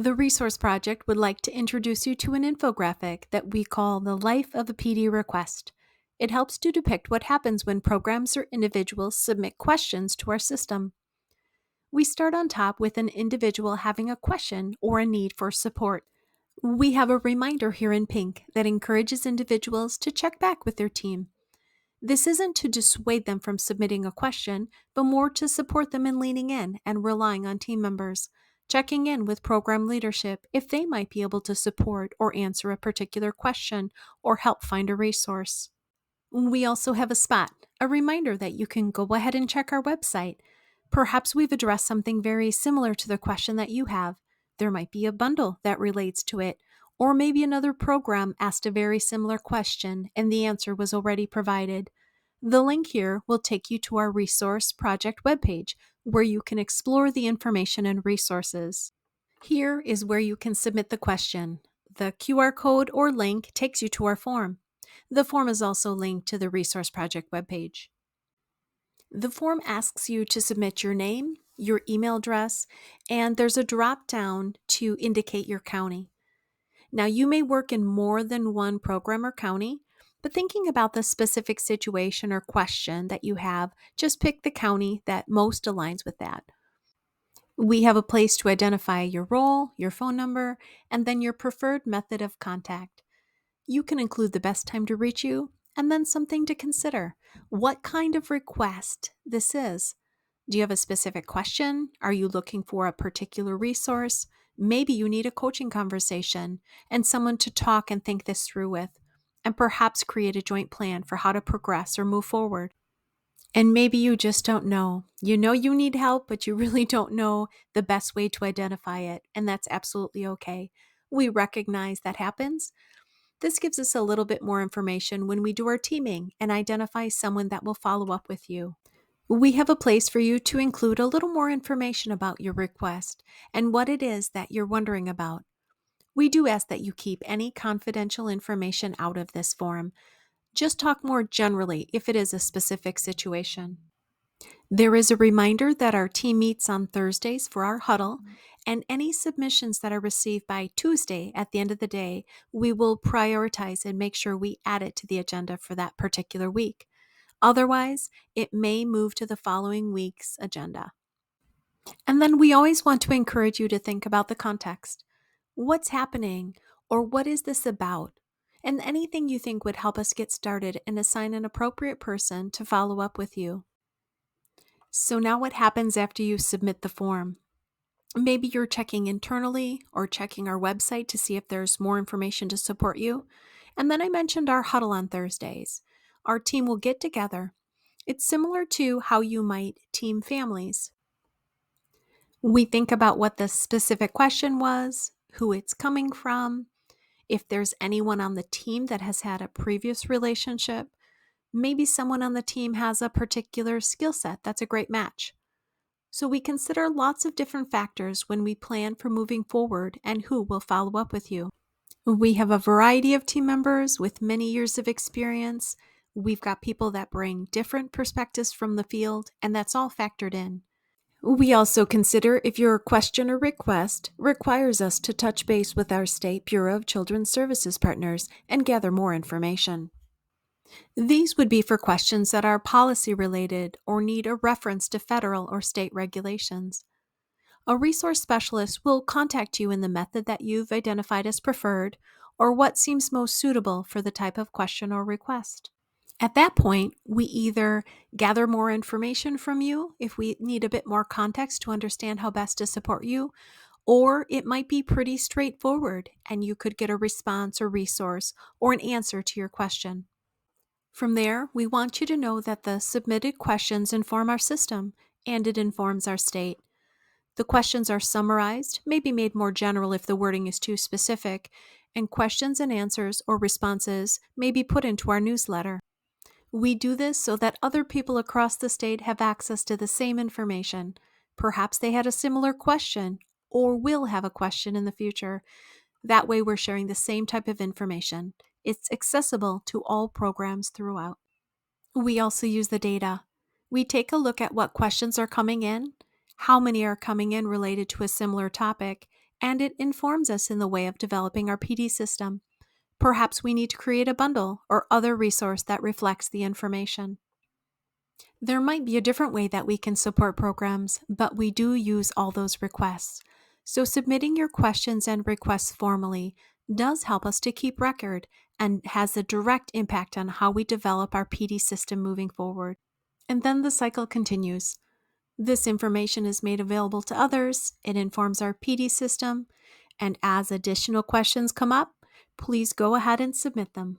The Resource Project would like to introduce you to an infographic that we call the Life of a PD Request. It helps to depict what happens when programs or individuals submit questions to our system. We start on top with an individual having a question or a need for support. We have a reminder here in pink that encourages individuals to check back with their team. This isn't to dissuade them from submitting a question, but more to support them in leaning in and relying on team members, checking in with program leadership if they might be able to support or answer a particular question or help find a resource. We also have a spot, a reminder that you can go ahead and check our website. Perhaps we've addressed something very similar to the question that you have. There might be a bundle that relates to it, or maybe another program asked a very similar question and the answer was already provided. The link here will take you to our Resource Project webpage, where you can explore the information and resources. Here is where you can submit the question. The QR code or link takes you to our form. The form is also linked to the Resource Project webpage. The form asks you to submit your name, your email address, and there's a drop down to indicate your county. Now, you may work in more than one program or county, but thinking about the specific situation or question that you have, just pick the county that most aligns with that. We have a place to identify your role, your phone number, and then your preferred method of contact. You can include the best time to reach you, and then something to consider. What kind of request this is? Do you have a specific question? Are you looking for a particular resource? Maybe you need a coaching conversation and someone to talk and think this through with, and perhaps create a joint plan for how to progress or move forward. And maybe you just don't know. You know you need help, but you really don't know the best way to identify it, and that's absolutely okay. We recognize that happens. This gives us a little bit more information when we do our teaming and identify someone that will follow up with you. We have a place for you to include a little more information about your request and what it is that you're wondering about. We do ask that you keep any confidential information out of this form. Just talk more generally if it is a specific situation. There is a reminder that our team meets on Thursdays for our huddle, and any submissions that are received by Tuesday at the end of the day, we will prioritize and make sure we add it to the agenda for that particular week. Otherwise, it may move to the following week's agenda. And then we always want to encourage you to think about the context. What's happening, or what is this about? And anything you think would help us get started and assign an appropriate person to follow up with you. So now what happens after you submit the form? Maybe you're checking internally or checking our website to see if there's more information to support you. And then I mentioned our huddle on Thursdays. Our team will get together. It's similar to how you might team families. We think about what the specific question was, who it's coming from, if there's anyone on the team that has had a previous relationship. Maybe someone on the team has a particular skill set that's a great match. So we consider lots of different factors when we plan for moving forward and who will follow up with you. We have a variety of team members with many years of experience. We've got people that bring different perspectives from the field, and that's all factored in. We also consider if your question or request requires us to touch base with our State Bureau of Children's Services partners and gather more information. These would be for questions that are policy related or need a reference to federal or state regulations. A resource specialist will contact you in the method that you've identified as preferred or what seems most suitable for the type of question or request. At that point, we either gather more information from you if we need a bit more context to understand how best to support you, or it might be pretty straightforward and you could get a response or resource or an answer to your question. From there, we want you to know that the submitted questions inform our system and it informs our state. The questions are summarized, maybe made more general if the wording is too specific, and questions and answers or responses may be put into our newsletter. We do this so that other people across the state have access to the same information. Perhaps they had a similar question or will have a question in the future. That way we're sharing the same type of information. It's accessible to all programs throughout. We also use the data. We take a look at what questions are coming in, how many are coming in related to a similar topic, and it informs us in the way of developing our PD system. Perhaps we need to create a bundle or other resource that reflects the information. There might be a different way that we can support programs, but we do use all those requests. So submitting your questions and requests formally does help us to keep record and has a direct impact on how we develop our PD system moving forward. And then the cycle continues. This information is made available to others, it informs our PD system, and as additional questions come up, please go ahead and submit them.